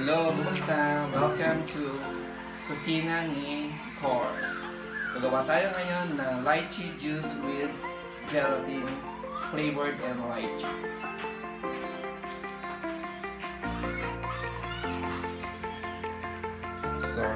Hello, kumusta? Welcome to Kusina ni Cor. Gagawa tayo ngayon ng lychee juice with gelatin flavored and lychee. So,